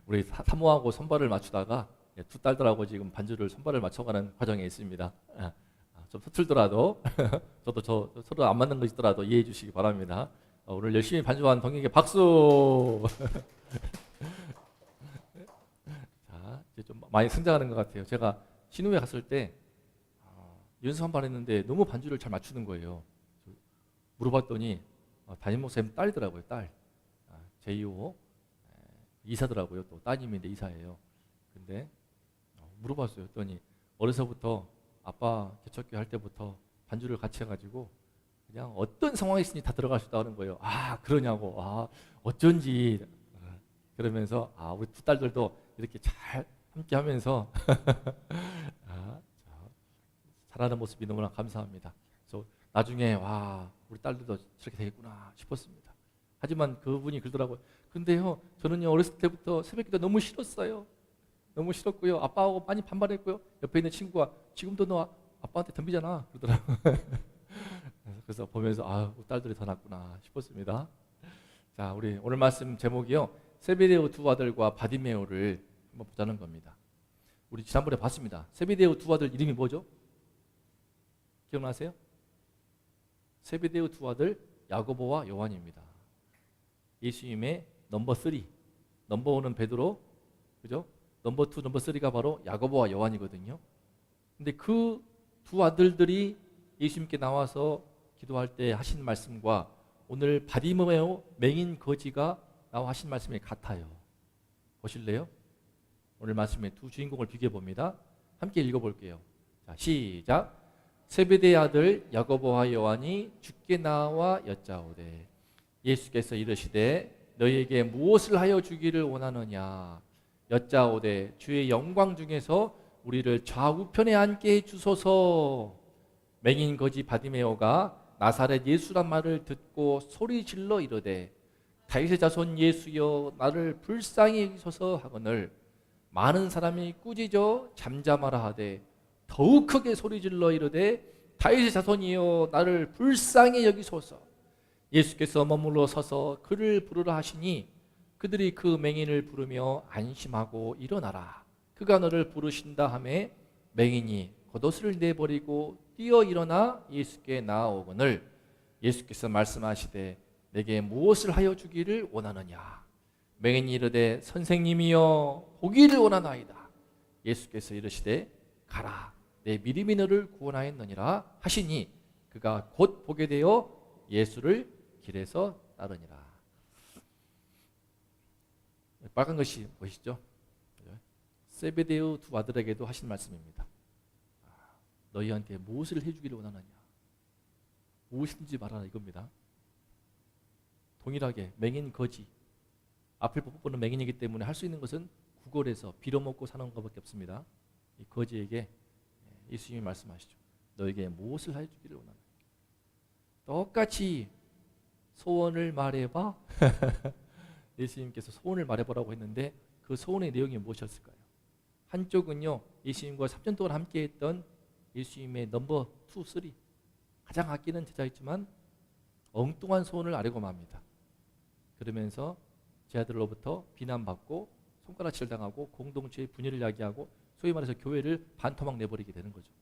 우리 사모하고 손발을 맞추다가 두 딸들하고 지금 반주를 손발을 맞춰가는 과정에 있습니다. 좀 서툴더라도 저도 서로 안 맞는 거 있더라도 이해해 주시기 바랍니다. 오늘 열심히 반주한 동익에게 박수. 자, 이제 좀 많이 성장하는 것 같아요. 제가 신우에 갔을 때 연습 한 번 했는데 너무 반주를 잘 맞추는 거예요. 물어봤더니 담임 목사님 딸이더라고요. 딸. 제2호 이사더라고요. 또 따님인데 이사예요. 근데 물어봤어요. 했더니 어려서부터 아빠 개척교 할 때부터 반주를 같이 해가지고 그냥 어떤 상황이 있으니 다 들어갈 수 있다는 거예요. 그러냐고. 어쩐지. 그러면서 우리 두 딸들도 이렇게 잘 함께 하면서 잘하는 모습이 너무나 감사합니다. 그래서 나중에 우리 딸들도 저렇게 되겠구나 싶었습니다. 하지만 그분이 그러더라고요. 근데요, 저는요 어렸을 때부터 새벽기도 너무 싫었어요. 너무 싫었고요. 아빠하고 많이 반발했고요. 옆에 있는 친구가 지금도 너 아빠한테 덤비잖아 그러더라고요. 그래서 보면서 우리 딸들이 더 낫구나 싶었습니다. 자, 우리 오늘 말씀 제목이요, 세베데오 두 아들과 바디메오를 한번 보자는 겁니다. 우리 지난번에 봤습니다. 세베데오 두 아들 이름이 뭐죠? 기억나세요? 세베데오 두 아들 야고보와 요한입니다. 예수님의 넘버 3, 넘버 1은 베드로, 그죠? 넘버 2, 넘버 3가 바로 야고보와 요한이거든요. 근데 그 두 아들들이 예수님께 나와서 기도할 때 하신 말씀과 오늘 바디메오 맹인 거지가 나와 하신 말씀이 같아요. 보실래요? 오늘 말씀의 두 주인공을 비교해 봅니다. 함께 읽어볼게요. 자, 시작. 세베대의 아들 야고보와 요한이 주께 나와 여짜오되 예수께서 이르시되 너희에게 무엇을 하여 주기를 원하느냐 여짜오되 주의 영광 중에서 우리를 좌우편에 앉게 해주소서. 맹인 거지 바디메오가 나사렛 예수란 말을 듣고 소리 질러 이르되 다윗의 자손 예수여 나를 불쌍히 여기소서 하거늘 많은 사람이 꾸짖어 잠잠하라 하되 더욱 크게 소리 질러 이르되 다윗의 자손이여 나를 불쌍히 여기소서. 예수께서 머물러 서서 그를 부르라 하시니 그들이 그 맹인을 부르며 안심하고 일어나라. 그가 너를 부르신다 하매 맹인이 겉옷을 내버리고 뛰어 일어나 예수께 나아오거늘 예수께서 말씀하시되 내게 무엇을 하여 주기를 원하느냐. 맹인이 이르되 선생님이여 보기를 원하나이다. 예수께서 이르시되 가라 내 믿음이 너를 구원하였느니라 하시니 그가 곧 보게 되어 예수를 길에서 따르니라. 빨간 것이 보이시죠? 세베데오 두 아들에게도 하신 말씀입니다. 너희한테 무엇을 해주기를 원하느냐, 무엇인지 말하라 이겁니다. 동일하게 맹인 거지, 앞을 못 보는 맹인이기 때문에 할 수 있는 것은 구걸해서 빌어먹고 사는 것밖에 없습니다. 이 거지에게 예수님이 말씀하시죠. 너에게 무엇을 해주기를 원하느냐. 똑같이 소원을 말해봐. 예수님께서 소원을 말해보라고 했는데 그 소원의 내용이 무엇이었을까요? 한쪽은요, 예수님과 3년 동안 함께했던 예수님의 넘버 2, 3 가장 아끼는 제자였지만 엉뚱한 소원을 아뢰고 맙니다. 그러면서 제자들로부터 비난받고 손가락질 당하고 공동체의 분열을 야기하고 소위 말해서 교회를 반토막 내버리게 되는 거죠.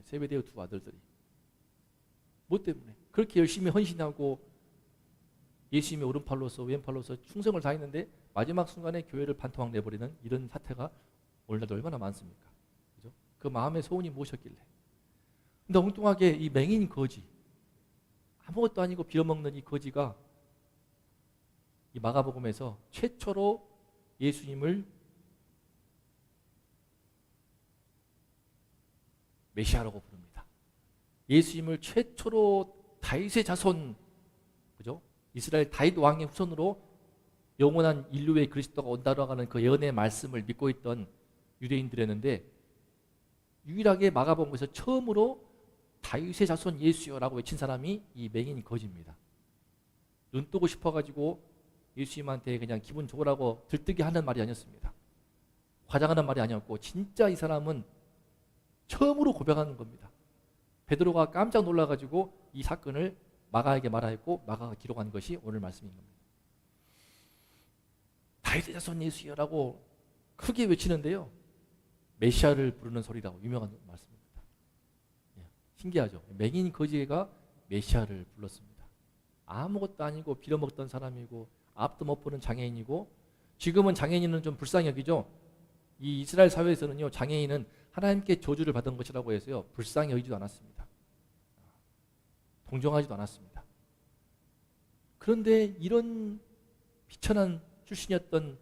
세베데오 두 아들들이 뭐 때문에 그렇게 열심히 헌신하고 예수님의 오른팔로서 왼팔로서 충성을 다했는데 마지막 순간에 교회를 반토막 내버리는 이런 사태가 오늘날도 얼마나 많습니까? 그죠? 그 마음의 소원이 무엇이었길래? 근데 엉뚱하게 이 맹인 거지, 아무것도 아니고 빌어먹는 이 거지가 이 마가복음에서 최초로 예수님을 메시아라고 부릅니다. 예수님을 최초로 다윗의 자손, 그죠? 이스라엘 다윗 왕의 후손으로 영원한 인류의 그리스도가 온다라고 하는 그 예언의 말씀을 믿고 있던 유대인들이었는데 유일하게 마가복음에서 처음으로 다윗의 자손 예수여라고 외친 사람이 이 맹인 거지입니다. 눈 뜨고 싶어가지고 예수님한테 그냥 기분 좋으라고 들뜨게 하는 말이 아니었습니다. 과장하는 말이 아니었고 진짜 이 사람은 처음으로 고백하는 겁니다. 베드로가 깜짝 놀라가지고 이 사건을 마가에게 말하였고 마가가 기록한 것이 오늘 말씀인 겁니다. 다윗의 자손 예수여라고 크게 외치는데요. 메시아를 부르는 소리라고 유명한 말씀입니다. 예, 신기하죠. 맹인 거지가 메시아를 불렀습니다. 아무것도 아니고 빌어먹던 사람이고 앞도 못 보는 장애인이고, 지금은 장애인은 좀 불쌍히 여기죠. 이 이스라엘 사회에서는요, 장애인은 하나님께 저주를 받은 것이라고 해서요, 불쌍히 여기지도 않았습니다. 동정하지도 않았습니다. 그런데 이런 비천한 출신이었던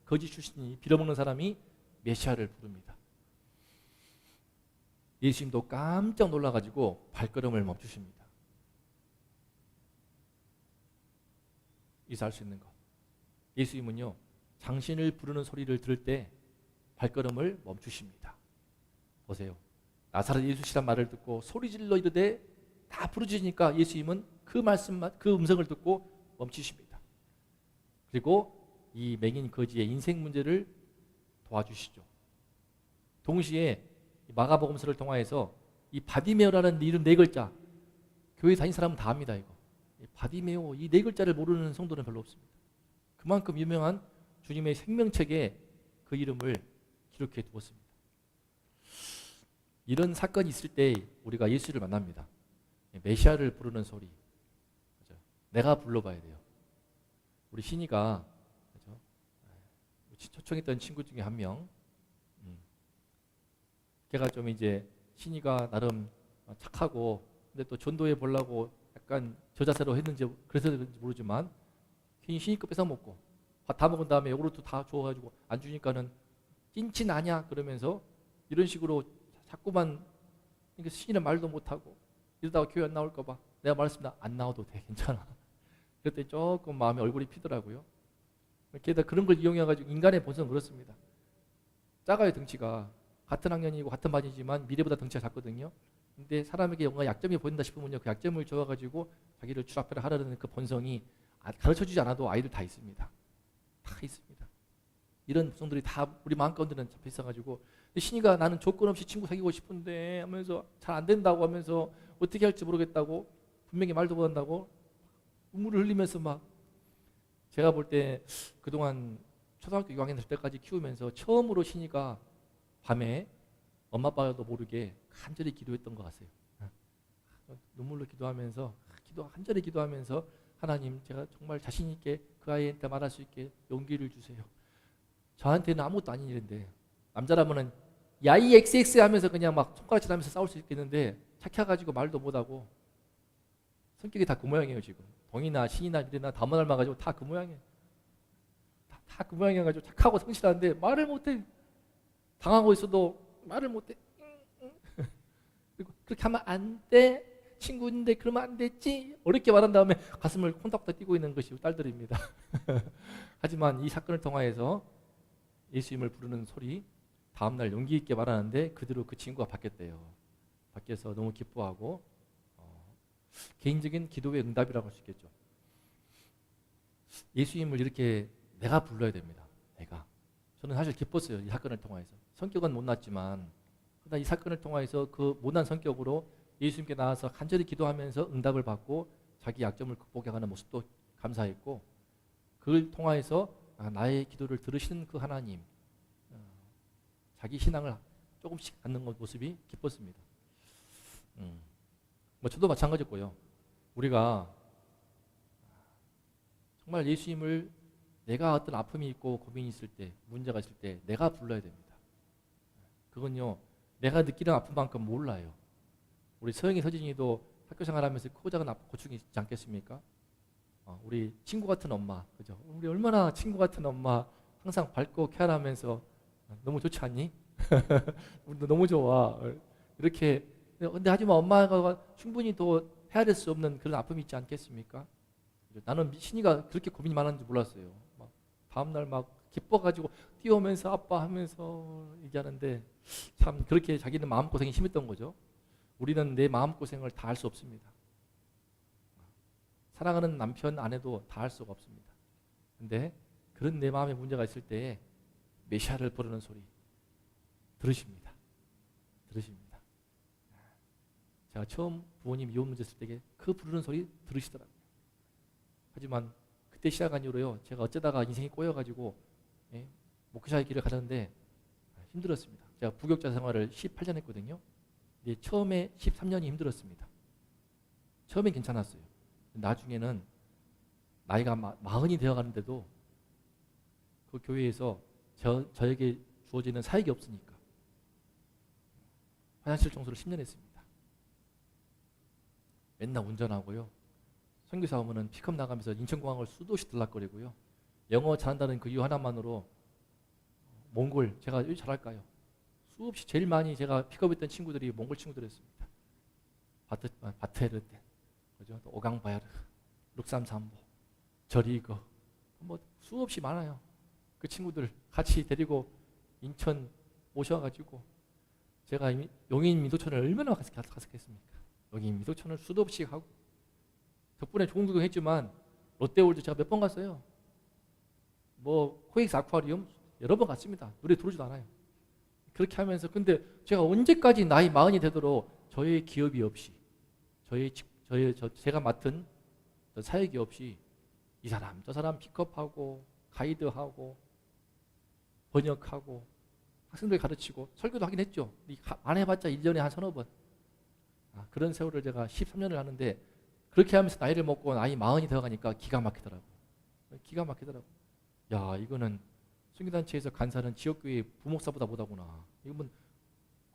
거지 출신이, 빌어먹는 사람이 메시아를 부릅니다. 예수님도 깜짝 놀라가지고 발걸음을 멈추십니다. 이사할 수 있는 것. 예수님은요, 당신을 부르는 소리를 들을 때 발걸음을 멈추십니다. 보세요. 나사렛 예수시란 말을 듣고 소리질러 이르되 다 부르짖으니까 예수님은 그 말씀만, 그 음성을 듣고 멈추십니다. 그리고 이 맹인 거지의 인생 문제를 도와주시죠. 동시에 마가복음서를 통하여서 이 바디메오라는 이름 4글자, 교회 다닌 사람은 다 압니다. 이거 바디메오, 이 4글자를 모르는 성도는 별로 없습니다. 그만큼 유명한 주님의 생명책에 그 이름을 기록해 두었습니다. 이런 사건이 있을 때 우리가 예수를 만납니다. 메시아를 부르는 소리, 내가 불러봐야 돼요. 우리 신이가 초청했던 친구 중에 한 명, 걔가 좀 이제 신이가 나름 착하고, 근데 또 전도해 보려고 약간 저자세로 했는지 그래서 그런지 모르지만 괜히 신이 거 뺏어 먹고 다 먹은 다음에 요구르트 다 줘가지고 안 주니까는 찐친 아냐 그러면서 이런 식으로 자꾸만, 그러니까 신이는 말도 못하고 이러다가 교회 안 나올까 봐 내가 말했습니다. 안 나와도 돼, 괜찮아. 그랬더니 조금 마음에 얼굴이 피더라고요. 게다가 그런 걸 이용해가지고, 인간의 본성은 그렇습니다. 작아요, 덩치가. 같은 학년이고 같은 반이지만 미래보다 덩치가 작거든요. 근데 사람에게 뭔가 약점이 보인다 싶으면요, 그 약점을 줘가지고 자기를 추락하려 하려는 그 본성이 가르쳐주지 않아도 아이들 다 있습니다. 다 있습니다. 이런 성들이 다 우리 마음가운데는 잡혀 있어가지고, 신이가 나는 조건 없이 친구 사귀고 싶은데 하면서 잘 안 된다고 하면서 어떻게 할지 모르겠다고, 분명히 말도 못한다고 눈물을 흘리면서 막, 제가 볼 때 그동안 초등학교 6학년 될 때까지 키우면서 처음으로 신이가 밤에 엄마 아빠도 모르게 간절히 기도했던 것 같아요. 눈물로 기도하면서, 간절히 기도하면서, 하나님, 제가 정말 자신 있게 그 아이한테 말할 수 있게 용기를 주세요. 저한테는 아무것도 아닌 일인데, 남자라면은 야이 XX 하면서 그냥 막 손가락질 하면서 싸울 수 있겠는데, 착해가지고 말도 못하고 성격이 다 그 모양이에요. 지금 동이나 신이나 미래나 다 닮아가지고 다 그 모양이에요. 다 그 모양이어가지고 착하고 성실한데 말을 못해. 당하고 있어도 말을 못해. 그리고 그렇게 하면 안 돼. 친구인데 그러면 안 됐지. 어렵게 말한 다음에 가슴을 콩닥콩닥 뛰고 있는 것이 딸들입니다. 하지만 이 사건을 통하여서 예수님을 부르는 소리, 다음날 용기 있게 말하는데 그대로 그 친구가 바뀌었대요. 바뀌어서 너무 기뻐하고, 개인적인 기도의 응답이라고 할 수 있겠죠. 예수님을 이렇게 내가 불러야 됩니다. 내가. 저는 사실 기뻤어요. 이 사건을 통해서. 성격은 못났지만, 그러나 이 사건을 통해서 그 못난 성격으로 예수님께 나와서 간절히 기도하면서 응답을 받고 자기 약점을 극복해가는 모습도 감사했고, 그걸 통해서 나의 기도를 들으시는 그 하나님, 자기 신앙을 조금씩 갖는 모습이 기뻤습니다. 저도 마찬가지였고요. 우리가 정말 예수님을, 내가 어떤 아픔이 있고 고민이 있을 때, 문제가 있을 때 내가 불러야 됩니다. 그건요, 내가 느끼는 아픔만큼 몰라요. 우리 서영이, 서진이도 학교 생활하면서 크고 작은 고충이 있지 않겠습니까? 우리 친구 같은 엄마, 그죠? 우리 얼마나 친구 같은 엄마, 항상 밝고 쾌활하면서 너무 좋지 않니? 우리도 너무 좋아. 이렇게. 근데 하지만 엄마가 충분히 또 헤아릴 수 없는 그런 아픔이 있지 않겠습니까? 나는 신이가 그렇게 고민이 많았는지 몰랐어요. 막 다음날 막 기뻐가지고 뛰어오면서 아빠 하면서 얘기하는데, 참 그렇게 자기는 마음고생이 심했던 거죠. 우리는 내 마음고생을 다 할 수 없습니다. 사랑하는 남편, 아내도 다 할 수가 없습니다. 근데 그런 내 마음에 문제가 있을 때에 메시아를 부르는 소리 들으십니다. 들으십니다. 제가 처음 부모님 이혼 문제 있을 때 그 부르는 소리 들으시더라고요. 하지만 그때 시작한 이후로요, 제가 어쩌다가 인생이 꼬여가지고 예, 목회자의 길을 가는데 힘들었습니다. 제가 부교육자 생활을 18년 했거든요. 근데 처음에 13년이 힘들었습니다. 처음엔 괜찮았어요. 나중에는 나이가 마흔이 되어가는데도 그 교회에서 저에게 주어지는 사역이 없으니까 화장실 청소를 10년 했습니다. 맨날 운전하고요. 선교사 오면은 픽업 나가면서 인천공항을 수도 없이 들락거리고요. 영어 잘한다는 그 이유 하나만으로 몽골, 제가 왜 잘할까요? 수없이 제일 많이 제가 픽업했던 친구들이 몽골 친구들이었습니다. 바트헤르 때, 그죠? 또 오강바야르, 룩삼삼보, 저리거, 뭐 수없이 많아요. 그 친구들 같이 데리고 인천 오셔가지고 제가 용인 미도천을 얼마나 가득했습니까? 용인 미도천을 수도 없이 하고 덕분에 좋은 구경했지만 롯데월드 제가 몇 번 갔어요. 뭐 코엑스 아쿠아리움 여러 번 갔습니다. 눈에 들어오지도 않아요. 그렇게 하면서 근데 제가 언제까지 나이 마흔이 되도록 저의 기업이 없이 제가 맡은 사역이 없이 이 사람 저 사람 픽업하고 가이드하고 번역하고 학생들 가르치고 설교도 하긴 했죠. 안 해봤자 1년에 한 서너 번. 그런 세월을 제가 13년을 하는데 그렇게 하면서 나이를 먹고 나이 마흔이 되어가니까 기가 막히더라고요. 기가 막히더라고요. 야, 이거는 선교단체에서 간사는 지역교회 부목사보다 못하구나. 이건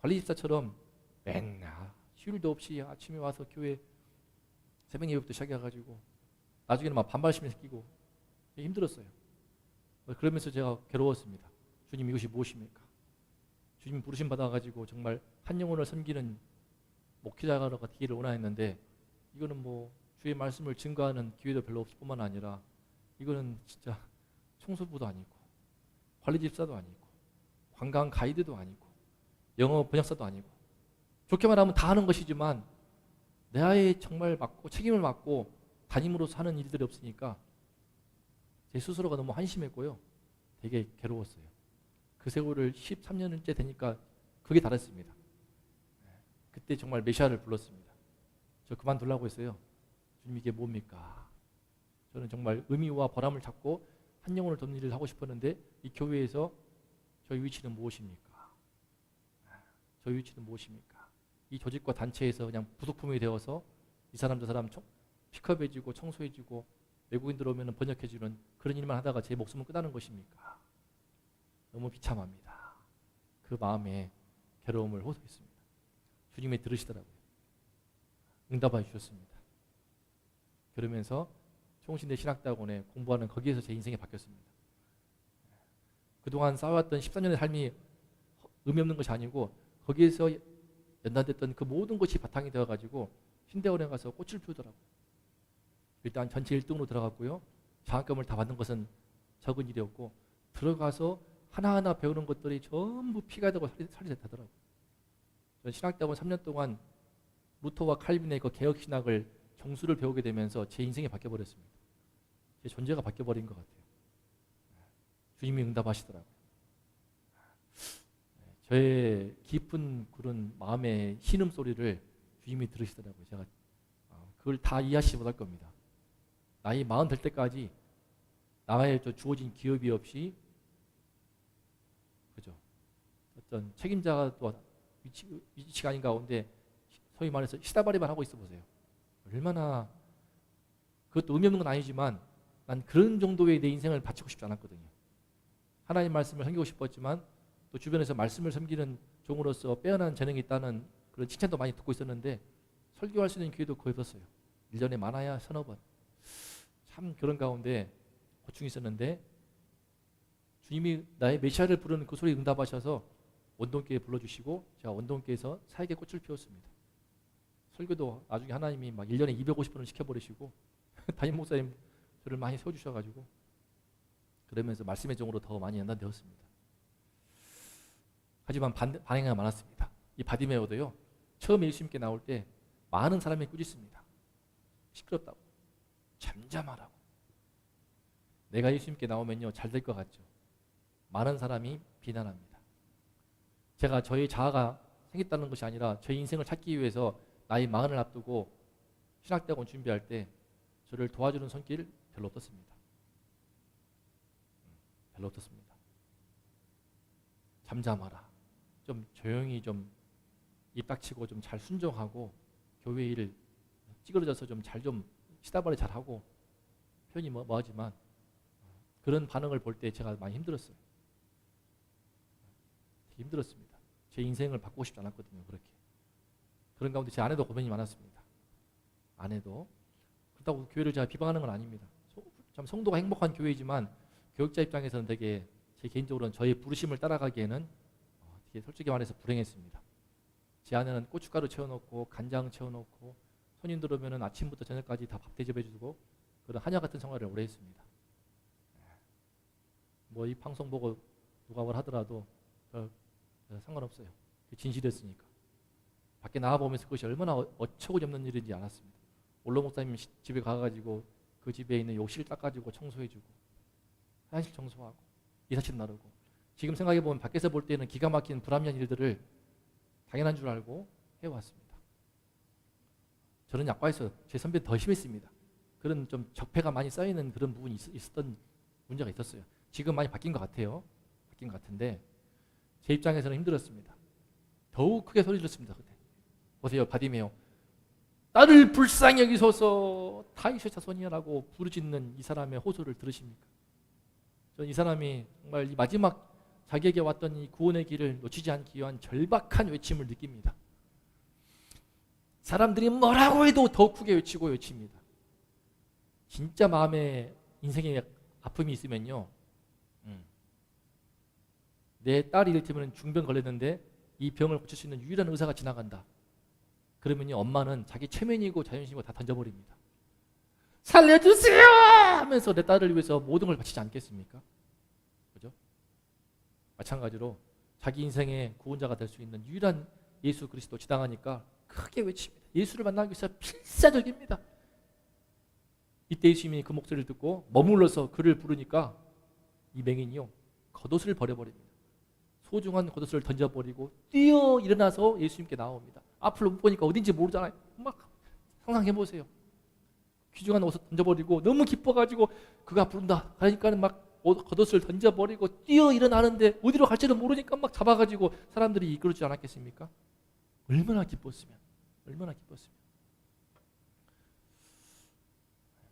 관리집사처럼 맨날 휴일도 없이 아침에 와서 교회 새벽 예배부터 시작해가지고 나중에는 막 반발심을 느끼고 힘들었어요. 그러면서 제가 괴로웠습니다. 주님 이것이 무엇입니까? 주님 부르심 받아가지고 정말 한 영혼을 섬기는 목회자가 되기를 원하였는데 이거는 뭐 주의 말씀을 증거하는 기회도 별로 없을 뿐만 아니라 이거는 진짜 청소부도 아니고 관리집사도 아니고 관광 가이드도 아니고 영어 번역사도 아니고 좋게 말하면 다 하는 것이지만 내 아이에 정말 맡고 책임을 맡고 담임으로서 하는 일들이 없으니까 제 스스로가 너무 한심했고요. 되게 괴로웠어요. 그 세월을 13년째 되니까 그게 다르습니다. 그때 정말 메시아를 불렀습니다. 저 그만두려고 했어요. 주님 이게 뭡니까? 저는 정말 의미와 보람을 찾고 한 영혼을 돕는 일을 하고 싶었는데 이 교회에서 저희 위치는 무엇입니까? 저희 위치는 무엇입니까? 이 조직과 단체에서 그냥 부속품이 되어서 이 사람 저 사람 픽업해주고 청소해주고 외국인들 오면 번역해주는 그런 일만 하다가 제 목숨을 끝나는 것입니까? 너무 비참합니다. 그 마음에 괴로움을 호소했습니다. 주님이 들으시더라고요. 응답해 주셨습니다. 그러면서 총신대 신학대학원에 공부하는 거기에서 제 인생이 바뀌었습니다. 그동안 쌓아왔던 14년의 삶이 의미 없는 것이 아니고 거기에서 연단됐던 그 모든 것이 바탕이 되어가지고 신대원에 가서 꽃을 피우더라고요. 일단 전체 1등으로 들어갔고요. 장학금을 다 받는 것은 적은 일이었고 들어가서 하나하나 배우는 것들이 전부 피가 되고 살이 되더라고요. 전 신학대학원 3년 동안 루터와 칼빈의 그 개혁신학을 정수를 배우게 되면서 제 인생이 바뀌어버렸습니다. 제 존재가 바뀌어버린 것 같아요. 주님이 응답하시더라고요. 저의 깊은 그런 마음의 신음소리를 주님이 들으시더라고요. 제가 그걸 다 이해하시지 못할 겁니다. 나이 40 될 때까지 나의 주어진 기업이 없이 그죠? 어떤 책임자가 또 위치가 아닌 가운데 소위 말해서 시다바리만 하고 있어 보세요. 얼마나 그것도 의미 없는 건 아니지만 난 그런 정도의 내 인생을 바치고 싶지 않았거든요. 하나님 말씀을 섬기고 싶었지만 또 주변에서 말씀을 섬기는 종으로서 빼어난 재능이 있다는 그런 칭찬도 많이 듣고 있었는데 설교할 수 있는 기회도 거의 없었어요. 1년에 많아야 서너 번. 참 그런 가운데 고충이 있었는데 주님이 나의 메시아를 부르는 그 소리에 응답하셔서 원동교에 불러주시고 제가 원동교에서 사역의 꽃을 피웠습니다. 설교도 나중에 하나님이 막 1년에 250번을 시켜버리시고 담임 목사님 저를 많이 세워주셔가지고 그러면서 말씀의 종으로 더 많이 연단되었습니다. 하지만 반응이 많았습니다. 이 바디메오도요. 처음에 예수님께 나올 때 많은 사람이 꾸짖습니다. 시끄럽다고. 잠잠하라고. 내가 예수님께 나오면요. 잘 될 것 같죠. 많은 사람이 비난합니다. 제가 저의 자아가 생겼다는 것이 아니라 제 인생을 찾기 위해서 나이 40을 앞두고 신학대학원 준비할 때 저를 도와주는 손길 별로 없었습니다. 별로 없었습니다. 잠잠하라. 좀 조용히 좀 입 닥치고 좀 잘 순종하고 교회 일을 찌그러져서 좀 잘 좀 시다발이 잘하고 표현이 뭐하지만 그런 반응을 볼 때 제가 많이 힘들었어요. 되게 힘들었습니다. 제 인생을 바꾸고 싶지 않았거든요. 그렇게. 그런 가운데 제 아내도 고민이 많았습니다. 아내도. 그렇다고 교회를 제가 비방하는 건 아닙니다. 참 성도가 행복한 교회이지만 교육자 입장에서는 되게 제 개인적으로는 저의 부르심을 따라가기에는 되게 솔직히 말해서 불행했습니다. 제 아내는 고춧가루 채워놓고 간장 채워놓고 손님들 오면은 아침부터 저녁까지 다 밥 대접해주고 그런 하녀 같은 생활을 오래 했습니다. 뭐 이 방송 보고 누가 뭘 하더라도 상관없어요. 진실이었으니까. 밖에 나와보면서 그것이 얼마나 어처구니없는 일인지 알았습니다. 올로 목사님 집에 가가지고 그 집에 있는 욕실 닦아주고 청소해주고 화장실 청소하고 이삿짐 나르고 지금 생각해보면 밖에서 볼 때는 기가 막힌 불합리한 일들을 당연한 줄 알고 해왔습니다. 저는 약과에서 제 선배는 더 심했습니다. 그런 좀 적폐가 많이 쌓이는 그런 부분이 있었던 문제가 있었어요. 지금 많이 바뀐 것 같아요. 바뀐 것 같은데 제 입장에서는 힘들었습니다. 더욱 크게 소리 질렀습니다. 그때 보세요. 바디메오 나를 불쌍히 여기소서 타이셔 자손이라고 부르짖는 이 사람의 호소를 들으십니까? 저는 이 사람이 정말 이 마지막 자기에게 왔던 이 구원의 길을 놓치지 않기 위한 절박한 외침을 느낍니다. 사람들이 뭐라고 해도 더 크게 외치고 외칩니다. 진짜 마음에 인생에 아픔이 있으면요. 내 딸이 이를테면 중병 걸렸는데 이 병을 고칠 수 있는 유일한 의사가 지나간다. 그러면요 엄마는 자기 체면이고 자존심을 다 던져버립니다. 살려주세요 하면서 내 딸을 위해서 모든 걸 바치지 않겠습니까? 그죠? 마찬가지로 자기 인생의 구원자가 될 수 있는 유일한 예수 그리스도 지당하니까 크게 외칩니다. 예수를 만나기 위해서 필사적입니다. 이때 예수님이 그 목소리를 듣고 머물러서 그를 부르니까 이 맹인이요 겉옷을 버려버립니다. 소중한 겉옷을 던져버리고 뛰어 일어나서 예수님께 나옵니다. 앞을 못 보니까 어딘지 모르잖아요. 막 상상해보세요. 귀중한 옷을 던져버리고 너무 기뻐가지고 그가 부른다 그러니까는 막 겉옷을 던져버리고 뛰어 일어나는데 어디로 갈지를 모르니까 막 잡아가지고 사람들이 이끌지 않았겠습니까? 얼마나 기뻤으면 얼마나 기뻤으면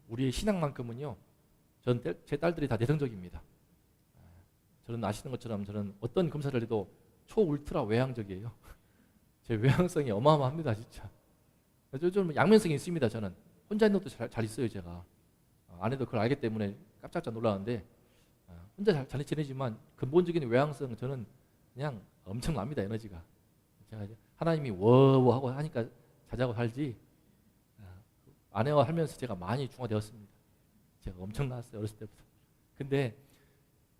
우리의 신앙만큼은요 저는 제 딸들이 다 내성적입니다. 저는 아시는 것처럼 저는 어떤 검사를 해도 초울트라 외향적이에요. 제 외향성이 어마어마합니다. 진짜. 좀 양면성이 있습니다. 저는 혼자 있는 것도 잘 있어요. 제가 아내도 그걸 알기 때문에 깜짝깜짝 놀라는데 혼자 잘 지내지만 근본적인 외향성은 저는 그냥 엄청납니다. 에너지가. 제가 하나님이 워워 하고 하니까 자자고 살지 아내와 살면서 제가 많이 중화되었습니다. 제가 엄청났어요. 어렸을 때부터. 근데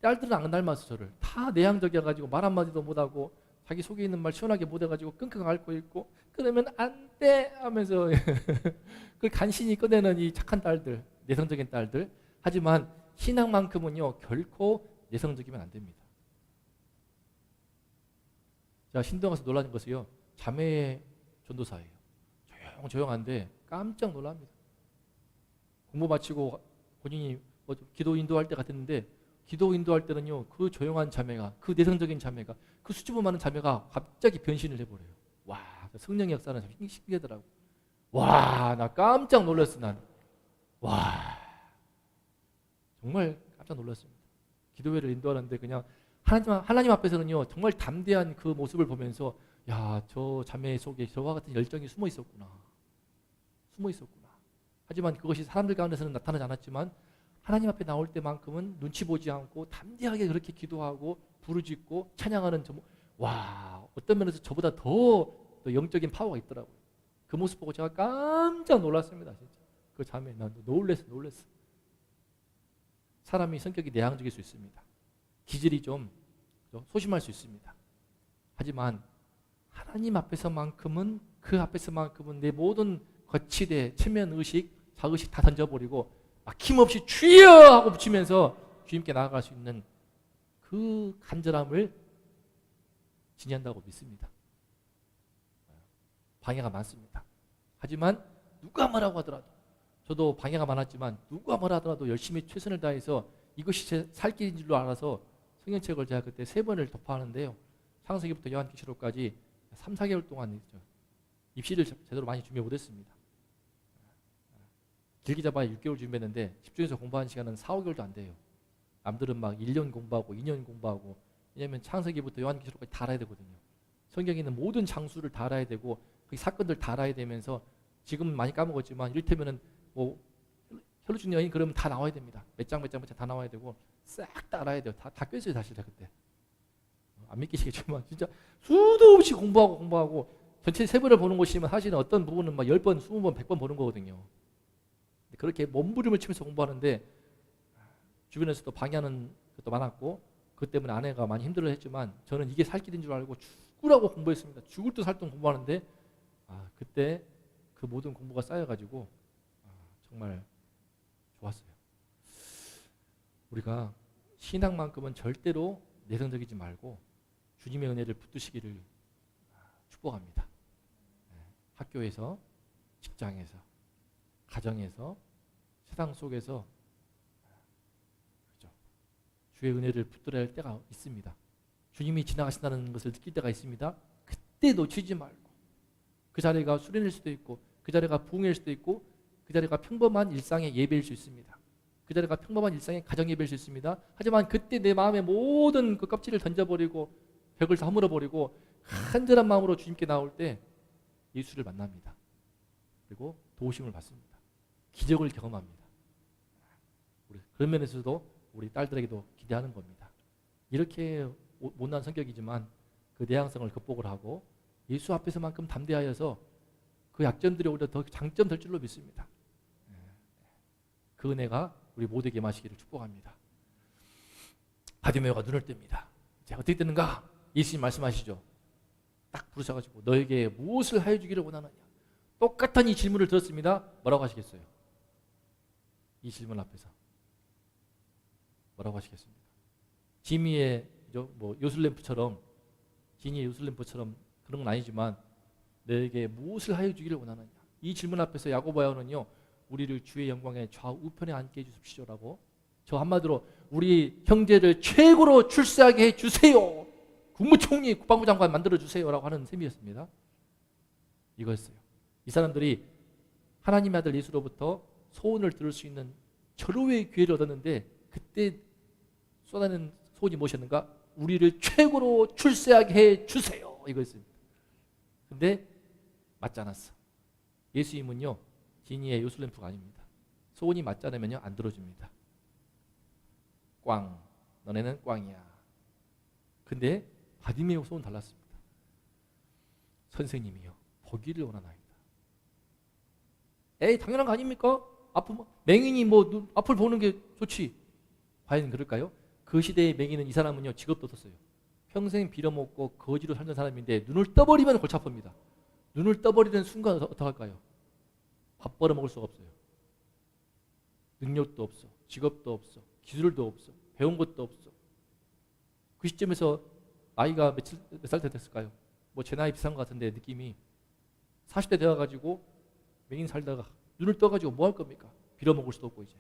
딸들은 안 닮아서 저를 다 내향적이어가지고 말 한마디도 못하고 자기 속에 있는 말 시원하게 못해가지고 끙끙 앓고 있고 그러면 안 돼 하면서 그 간신히 꺼내는 이 착한 딸들 내성적인 딸들 하지만 신앙만큼은요 결코 내성적이면 안 됩니다. 제가 신동 가서 놀라는 것이요 자매의 전도사예요. 조용한데 깜짝 놀랍니다. 공부 마치고 본인이 기도 인도할 때 같았는데 기도 인도할 때는요 그 조용한 자매가 그 내성적인 자매가 그 수줍음 많은 자매가 갑자기 변신을 해버려요. 와 성령의 역사는 참 신기하더라고. 와 나 깜짝 놀랐어. 난 와 정말 깜짝 놀랐습니다. 기도회를 인도하는데 그냥 하나님 앞에서는요 정말 담대한 그 모습을 보면서 야 저 자매 속에 저와 같은 열정이 숨어 있었구나. 하지만 그것이 사람들 가운데서는 나타나지 않았지만 하나님 앞에 나올 때만큼은 눈치 보지 않고 담대하게 그렇게 기도하고 부르짖고 찬양하는 와 어떤 면에서 저보다 더 영적인 파워가 있더라고요. 그 모습 보고 제가 깜짝 놀랐습니다. 진짜 그 자매 난 놀랬어. 사람이 성격이 내향적일 수 있습니다. 기질이 좀 소심할 수 있습니다. 하지만 하나님 앞에서만큼은 그 앞에서만큼은 내 모든 거치대, 체면의식, 자의식 다 던져버리고 막힘없이 주여 하고 붙이면서 주님께 나아갈 수 있는 그 간절함을 지니한다고 믿습니다. 방해가 많습니다. 하지만 누가 뭐라고 하더라도 저도 방해가 많았지만 누가 뭐라 하더라도 열심히 최선을 다해서 이것이 제 살 길인 줄로 알아서 성경책을 제가 그때 3번을 독파하는데요. 창세기부터 요한계시록까지 3, 4개월 동안 입시를 제대로 많이 준비 못했습니다. 길게 잡아야 6개월 준비했는데 집중해서 공부한 시간은 4, 5개월도 안 돼요. 남들은 막 1년 공부하고 2년 공부하고, 왜냐하면 창세기부터 요한계시록까지 다 알아야 되거든요. 성경에 있는 모든 장수를 다 알아야 되고 그 사건들 다 알아야 되면서, 지금 많이 까먹었지만 이를테면은 뭐 혈루증 여인 그러면 다 나와야 됩니다. 몇 장 다 나와야 되고 싹 다 알아야 돼요. 다 꿰어요 사실 그때. 안 믿기시겠지만 진짜 수도 없이 공부하고 전체 세부를 보는 것이면 사실은 어떤 부분은 막 10번, 20번, 100번 보는 거거든요. 그렇게 몸부림을 치면서 공부하는데 주변에서도 방해하는 것도 많았고, 그것 때문에 아내가 많이 힘들어했지만 저는 이게 살 길인 줄 알고 죽으라고 공부했습니다. 죽을 듯 살 듯 공부하는데 그때 그 모든 공부가 쌓여가지고 정말 좋았어요. 우리가 신앙만큼은 절대로 내성적이지 말고 주님의 은혜를 붙드시기를 축복합니다. 학교에서, 직장에서, 가정에서, 세상 속에서 그렇죠. 주의 은혜를 붙들어야 할 때가 있습니다. 주님이 지나가신다는 것을 느낄 때가 있습니다. 그때 놓치지 말고, 그 자리가 수련일 수도 있고, 그 자리가 부흥일 수도 있고, 그 자리가 평범한 일상의 예배일 수 있습니다. 그 자리가 평범한 일상의 가정 예배일 수 있습니다. 하지만 그때 내 마음의 모든 그 껍질을 던져버리고 벽을 다 허물어버리고 간절한 마음으로 주님께 나올 때 예수를 만납니다. 그리고 도우심을 받습니다. 기적을 경험합니다. 그런 면에서도 우리 딸들에게도 기대하는 겁니다. 이렇게 못난 성격이지만 그 내향성을 극복을 하고 예수 앞에서만큼 담대하여서 그 약점들이 오히려 더 장점 될 줄로 믿습니다. 그 은혜가 우리 모두에게 마시기를 축복합니다. 바디메오가 눈을 뜹니다. 자, 어떻게 뜨는가? 예수님 말씀하시죠. 딱 부르셔가지고 너에게 무엇을 하여 주기를 원하느냐? 똑같은 이 질문을 들었습니다. 뭐라고 하시겠어요? 이 질문 앞에서 뭐라고 하시겠습니까? 지미의 뭐 요술램프처럼, 지니의 요술램프처럼 그런 건 아니지만 너에게 무엇을 하여 주기를 원하느냐? 이 질문 앞에서 야고보 요한은요, 우리를 주의 영광의 좌우편에 앉게 해주십시오라고, 저 한마디로 우리 형제를 최고로 출세하게 해주세요, 국무총리, 국방부 장관 만들어주세요라고 하는 셈이었습니다. 이거였어요. 이 사람들이 하나님의 아들 예수로부터 소원을 들을 수 있는 절호의 기회를 얻었는데, 그때 쏟아낸 소원이 무엇이었는가? 우리를 최고로 출세하게 해주세요, 이거였습니다. 근데 맞지 않았어. 예수님은요, 지니의 요술램프가 아닙니다. 소원이 맞지 않으면요, 안 들어줍니다. 꽝, 너네는 꽝이야. 근데 바디메오 소원 달랐습니다. 선생님이요, 보기를 원하나이다. 에이, 당연한 거 아닙니까? 맹인이 뭐 앞을 보는 게 좋지. 과연 그럴까요? 그 시대의 맹인은, 이 사람은요, 직업도 없었어요. 평생 빌어먹고 거지로 살던 사람인데 눈을 떠버리면 골치 아픕니다. 눈을 떠버리는 순간 어떡할까요? 밥 벌어 먹을 수가 없어요. 능력도 없어, 직업도 없어, 기술도 없어, 배운 것도 없어. 그 시점에서 나이가 몇 살 때 됐을까요? 뭐 제 나이 비슷한 것 같은데 느낌이 40대 되어가지고 맹인 살다가 눈을 떠가지고 뭐 할 겁니까? 빌어먹을 수도 없고 이제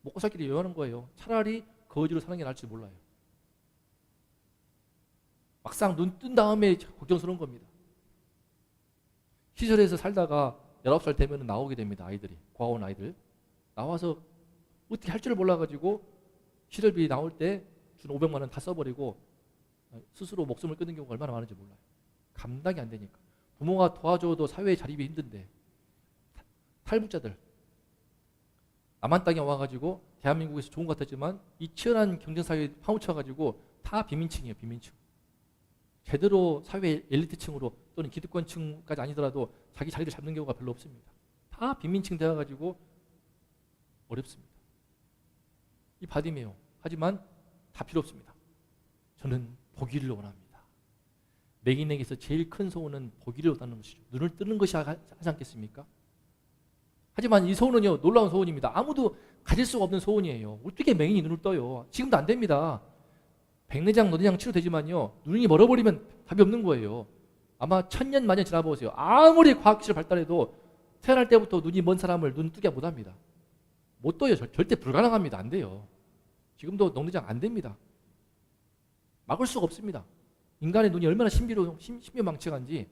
먹고 살 길이 요원한 거예요. 차라리 거지로 사는 게 나을지 몰라요. 막상 눈 뜬 다음에 걱정스러운 겁니다. 시설에서 살다가 19살 되면 나오게 됩니다. 아이들이, 과온 아이들 나와서 어떻게 할 줄을 몰라가지고 시설비 나올 때 준 500만 원 다 써버리고 스스로 목숨을 끊는 경우가 얼마나 많은지 몰라요. 감당이 안 되니까. 부모가 도와줘도 사회에 자립이 힘든데, 탈북자들 남한 땅에 와가지고 대한민국에서 좋은 것 같았지만 이 치열한 경쟁사회에 파묻혀가지고 다 빈민층이에요. 빈민층. 제대로 사회 엘리트층으로 또는 기득권층까지 아니더라도 자기 자리를 잡는 경우가 별로 없습니다. 다 빈민층 되어가지고 어렵습니다. 이 바디메오. 하지만 다 필요 없습니다. 저는 보기를 원합니다. 맹인에게서 제일 큰 소원은 보기를 원하는 것이죠. 눈을 뜨는 것이 하지 않겠습니까? 하지만 이 소원은요, 놀라운 소원입니다. 아무도 가질 수가 없는 소원이에요. 어떻게 맹인이 눈을 떠요? 지금도 안 됩니다. 백내장, 노내장 치료되지만요, 눈이 멀어버리면 답이 없는 거예요. 아마 1000년 만년 지나보세요. 아무리 과학기술 발달해도 태어날 때부터 눈이 먼 사람을 눈 뜨게 못합니다. 못 떠요. 절대 불가능합니다. 안 돼요. 지금도 녹내장 안 됩니다. 막을 수가 없습니다. 인간의 눈이 얼마나 신비망측한지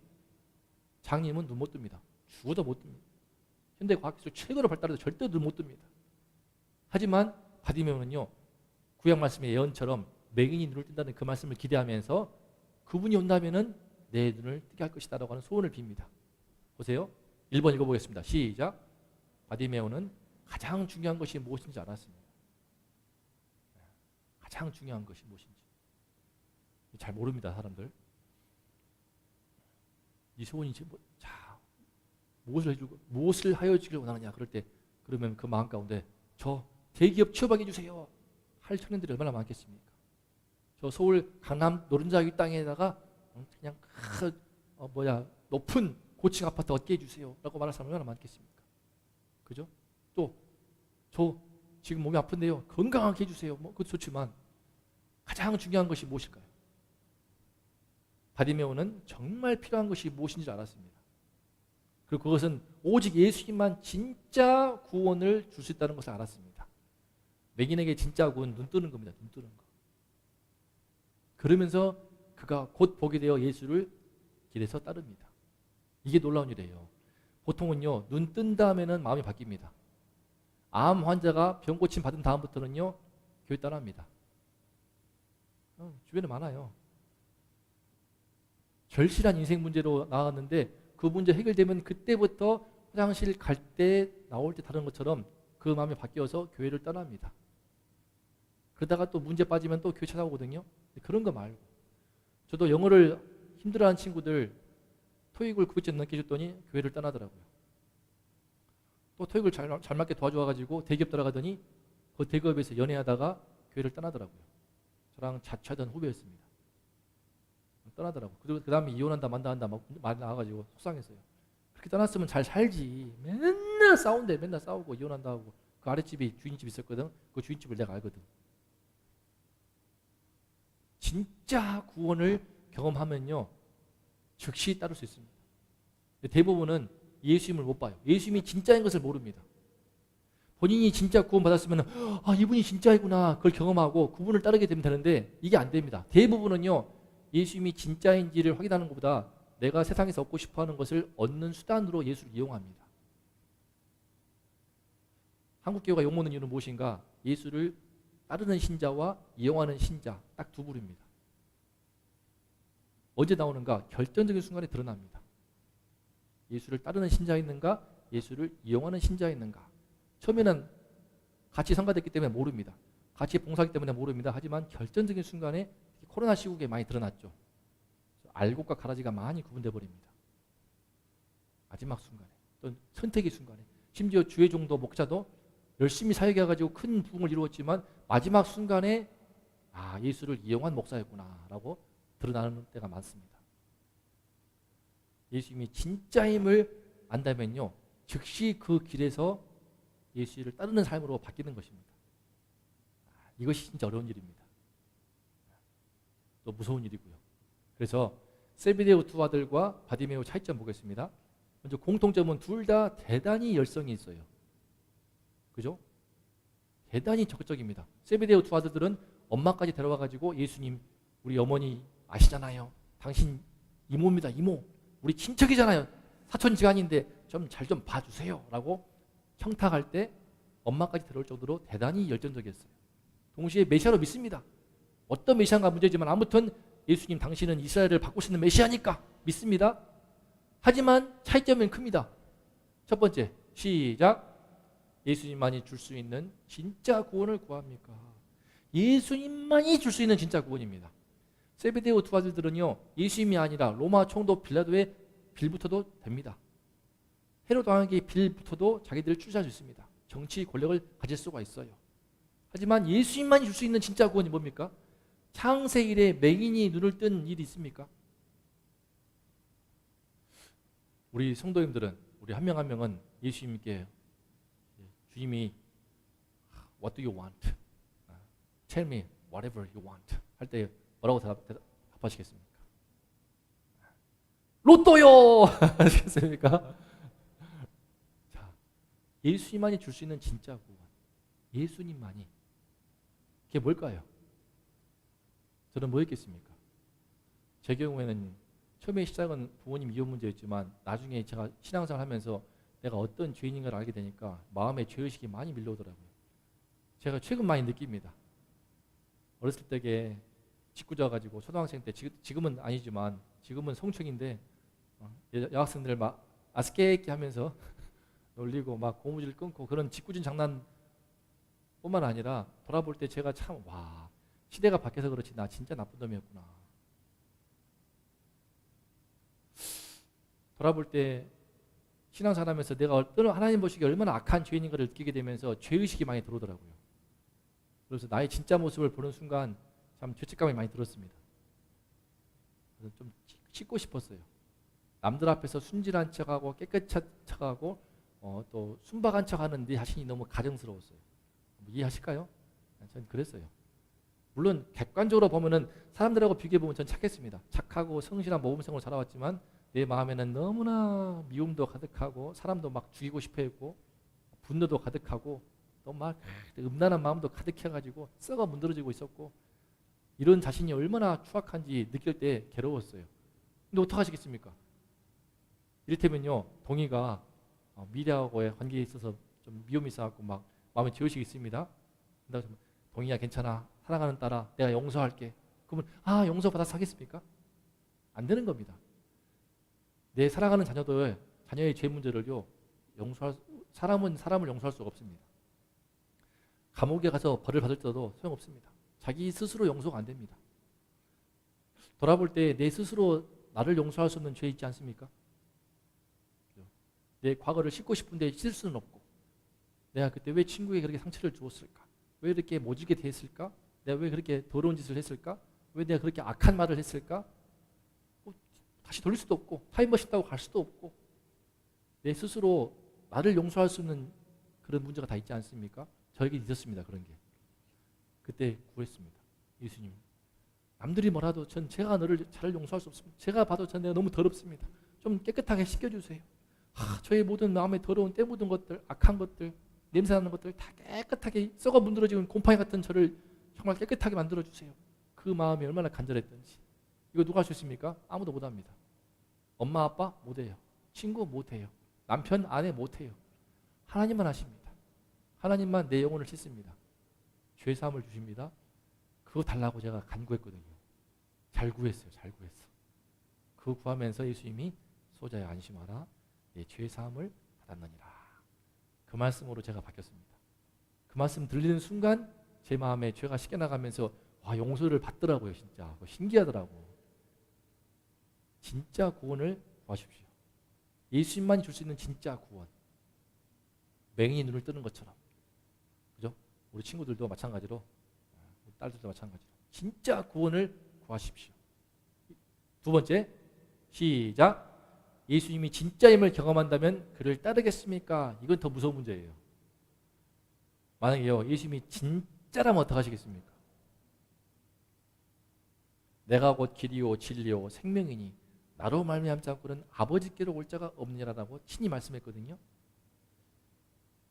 장님은 눈 못 뜹니다. 죽어도 못 뜹니다. 현대 과학기술 최고로 발달해도 절대 눈 못 뜹니다. 하지만 바디메오는요, 구약 말씀의 예언처럼 맹인이 눈을 뜬다는 그 말씀을 기대하면서 그분이 온다면은 내 눈을 뜨게 할 것이다 라고 하는 소원을 빕니다. 보세요. 1번 읽어보겠습니다. 시작. 바디메오는 가장 중요한 것이 무엇인지 알았습니다. 가장 중요한 것이 무엇인지 잘 모릅니다. 사람들. 네 소원이 자, 무엇을 하여 주길 원하느냐 그럴 때, 그러면 그 마음 가운데 저 대기업 취업하게 해주세요 할 청년들이 얼마나 많겠습니까? 저 서울 강남 노른자 위 땅에다가 그냥 높은 고층 아파트 얻게 해주세요 라고 말할 사람 얼마나 많겠습니까? 그죠? 또 저 지금 몸이 아픈데요 건강하게 해주세요. 뭐 그것도 좋지만 가장 중요한 것이 무엇일까요? 바디메오는 정말 필요한 것이 무엇인지 알았습니다. 그리고 그것은 오직 예수님만 진짜 구원을 줄 수 있다는 것을 알았습니다. 맹인에게 진짜 구원은 눈 뜨는 겁니다. 눈 뜨는 거. 그러면서 그가 곧 보게 되어 예수를 길에서 따릅니다. 이게 놀라운 일이에요. 보통은요, 눈 뜬 다음에는 마음이 바뀝니다. 암 환자가 병 고침 받은 다음부터는요, 교회 떠납니다. 주변에 많아요. 절실한 인생 문제로 나왔는데 그 문제 해결되면 그때부터 화장실 갈 때 나올 때 다른 것처럼 그 마음이 바뀌어서 교회를 떠납니다. 그러다가 또 문제 빠지면 또 교회 찾아오거든요. 그런 거 말고, 저도 영어를 힘들어하는 친구들 토익을 900점 넘게 줬더니 교회를 떠나더라고요. 또 토익을 잘 맞게 도와줘가지고 대기업 들어가더니 그 대기업에서 연애하다가 교회를 떠나더라고요. 저랑 자취하던 후배였습니다. 떠나더라고요. 그 다음에 이혼한다 만다 막 말 나와가지고 속상했어요. 그렇게 떠났으면 잘 살지. 맨날 싸운대. 맨날 싸우고 이혼한다 하고. 그 아랫집이 주인집 있었거든. 그 주인집을 내가 알거든. 진짜 구원을 경험하면요, 즉시 따를 수 있습니다. 대부분은 예수님을 못 봐요. 예수님이 진짜인 것을 모릅니다. 본인이 진짜 구원 받았으면 이분이 진짜이구나 그걸 경험하고 그분을 따르게 되면 되는데 이게 안 됩니다. 대부분은요, 예수님이 진짜인지를 확인하는 것보다 내가 세상에서 얻고 싶어하는 것을 얻는 수단으로 예수를 이용합니다. 한국교회가 욕먹는 이유는 무엇인가? 예수를 따르는 신자와 이용하는 신자 딱 두 부류입니다. 언제 나오는가? 결정적인 순간에 드러납니다. 예수를 따르는 신자였는가? 예수를 이용하는 신자였는가? 처음에는 같이 성가됐기 때문에 모릅니다. 같이 봉사하기 때문에 모릅니다. 하지만 결정적인 순간에 코로나 시국에 많이 드러났죠. 알곡과 가라지가 많이 구분돼 버립니다. 마지막 순간에, 또 선택의 순간에, 심지어 주의 종도 목자도 열심히 사역해가지고 큰 부흥을 이루었지만 마지막 순간에 예수를 이용한 목사였구나라고 드러나는 때가 많습니다. 예수님이 진짜임을 안다면요, 즉시 그 길에서 예수를 따르는 삶으로 바뀌는 것입니다. 이것이 진짜 어려운 일입니다. 또 무서운 일이고요. 그래서 세베데오 두 아들과 바디메오 차이점 보겠습니다. 먼저 공통점은 둘 다 대단히 열성이 있어요. 그죠? 대단히 적극적입니다. 세베데오 두 아들들은 엄마까지 데려와가지고 예수님, 우리 어머니 아시잖아요. 당신 이모입니다. 이모. 우리 친척이잖아요. 사촌지간인데 좀 잘 좀 봐주세요 라고 청탁할 때 엄마까지 데려올 정도로 대단히 열정적이었어요. 동시에 메시아로 믿습니다. 어떤 메시아인가 문제지만 아무튼 예수님 당신은 이스라엘을 바꾸시는 메시아니까 믿습니다. 하지만 차이점은 큽니다. 첫 번째, 시작. 예수님만이 줄 수 있는 진짜 구원을 구합니까? 예수님만이 줄 수 있는 진짜 구원입니다. 세베데오 두 아들들은요, 예수님이 아니라 로마 총독 빌라도의 빌부터도 됩니다. 헤롯 왕에게 빌부터도 자기들을 추시할 수 있습니다. 정치 권력을 가질 수가 있어요. 하지만 예수님만이 줄 수 있는 진짜 구원이 뭡니까? 창세 이래 맹인이 눈을 뜬 일이 있습니까? 우리 성도님들은, 우리 한 명 한 명은 예수님께 주님이 What do you want? Tell me whatever you want 할 때 뭐라고 답하시겠습니까? 로또요! 하시겠습니까? 자, 예수님만이 줄 수 있는 진짜 구원, 예수님만이. 그게 뭘까요? 저는 뭐 했겠습니까? 제 경우에는 처음에 시작은 부모님 이혼 문제였지만 나중에 제가 신앙생활 하면서 내가 어떤 죄인인 걸 알게 되니까 마음에 죄의식이 많이 밀려오더라고요. 제가 최근 많이 느낍니다. 어렸을 때에 짓궂어가지고 초등학생 때 지금은 아니지만 지금은 성충인데 여학생들 막 아스케이키 하면서 놀리고 막 고무줄 끊고 그런 짓궂은 장난뿐만 아니라 돌아볼 때 제가 참 와 시대가 바뀌어서 그렇지 나 진짜 나쁜 놈이었구나. 돌아볼 때 신앙생활하면서 내가 어떤 하나님 보시기에 얼마나 악한 죄인인 것을 느끼게 되면서 죄의식이 많이 들어오더라고요. 그래서 나의 진짜 모습을 보는 순간 참 죄책감이 많이 들었습니다. 그래서 좀 씻고 싶었어요. 남들 앞에서 순진한 척하고 깨끗한 척하고 또 순박한 척하는 네 자신이 너무 가증스러웠어요. 이해하실까요? 전 그랬어요. 물론 객관적으로 보면은 사람들하고 비교해 보면 전 착했습니다. 착하고 성실한 모범생으로 자라왔지만 내 마음에는 너무나 미움도 가득하고 사람도 막 죽이고 싶어 했고 분노도 가득하고 또 막 음란한 마음도 가득해가지고 썩어 문드러지고 있었고 이런 자신이 얼마나 추악한지 느낄 때 괴로웠어요. 근데 어떡하시겠습니까? 이를테면요 동의가 미래하고의 관계에 있어서 좀 미움이 있어갖고 막 마음에 죄의식이 있습니다. 동의야 괜찮아 사랑하는 딸아 내가 용서할게. 그러면 용서받아 사겠습니까? 안 되는 겁니다. 내 사랑하는 자녀의 죄 문제를요 사람은 사람을 용서할 수가 없습니다. 감옥에 가서 벌을 받을 때도 소용없습니다. 자기 스스로 용서가 안 됩니다. 돌아볼 때 내 스스로 나를 용서할 수 없는 죄 있지 않습니까? 내 과거를 씻고 싶은데 씻을 수는 없고 내가 그때 왜 친구에게 그렇게 상처를 주었을까? 왜 이렇게 모질게 대했을까? 내가 왜 그렇게 더러운 짓을 했을까? 왜 내가 그렇게 악한 말을 했을까? 다시 돌릴 수도 없고 타임머신 타고 갈 수도 없고 내 스스로 나를 용서할 수 없는 그런 문제가 다 있지 않습니까? 저에게 있었습니다. 그런 게. 그때 구했습니다. 예수님. 남들이 뭐라도 제가 너를 잘 용서할 수 없습니다. 제가 봐도 내가 너무 더럽습니다. 좀 깨끗하게 씻겨주세요. 저의 모든 마음에 더러운 때 묻은 것들, 악한 것들, 냄새나는 것들 다 깨끗하게 썩어 문드러지는 곰팡이 같은 저를 정말 깨끗하게 만들어주세요. 그 마음이 얼마나 간절했던지. 이거 누가 할 수 있습니까? 아무도 못합니다. 엄마 아빠 못해요. 친구 못해요. 남편 아내 못해요. 하나님만 하십니다. 하나님만 내 영혼을 씻습니다. 죄사함을 주십니다. 그거 달라고 제가 간구했거든요. 잘 구했어요. 잘 구했어. 그거 구하면서 예수님이 소자야 안심하라. 내 죄사함을 받았느니라. 그 말씀으로 제가 바뀌었습니다. 그 말씀 들리는 순간 제 마음에 죄가 씻겨나가면서 용서를 받더라고요. 진짜 신기하더라고. 진짜 구원을 구하십시오. 예수님만이 줄 수 있는 진짜 구원. 맹인이 눈을 뜨는 것처럼. 그죠? 우리 친구들도 마찬가지로 우리 딸들도 마찬가지로 진짜 구원을 구하십시오. 두 번째 시작. 예수님이 진짜임을 경험한다면 그를 따르겠습니까? 이건 더 무서운 문제예요. 만약에요 예수님이 진짜라면 어떡하시겠습니까? 내가 곧 길이요 진리요 생명이니 나로 말미암지 않고는 아버지께로 올 자가 없느니라라고 친히 말씀했거든요.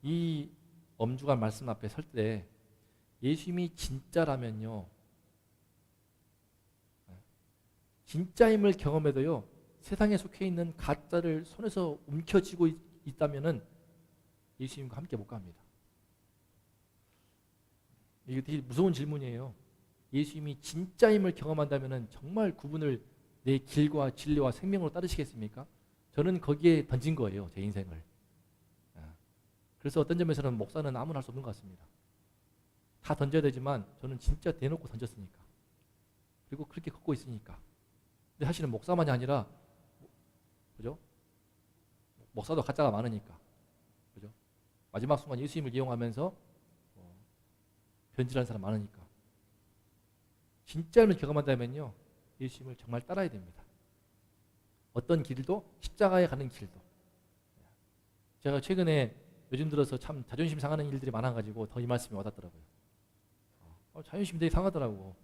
이 엄중한 말씀 앞에 설 때 예수님이 진짜라면요 진짜임을 경험해도요 세상에 속해 있는 가짜를 손에서 움켜쥐고 있다면은 예수님과 함께 못 갑니다. 이게 되게 무서운 질문이에요. 예수님이 진짜임을 경험한다면은 정말 그분을 내 길과 진리와 생명으로 따르시겠습니까? 저는 거기에 던진 거예요. 제 인생을. 그래서 어떤 점에서는 목사는 아무나 할 수 없는 것 같습니다. 다 던져야 되지만 저는 진짜 대놓고 던졌으니까. 그리고 그렇게 걷고 있으니까. 근데 사실은 목사만이 아니라 그죠? 목사도 가짜가 많으니까. 그죠? 마지막 순간 예수님을 이용하면서 변질하는 사람 많으니까. 진짜를 경험한다면요. 예수님을 정말 따라야 됩니다. 어떤 길도 십자가에 가는 길도. 제가 최근에 요즘 들어서 참 자존심 상하는 일들이 많아가지고 더 이 말씀이 와닿더라고요. 자존심 되게 상하더라고.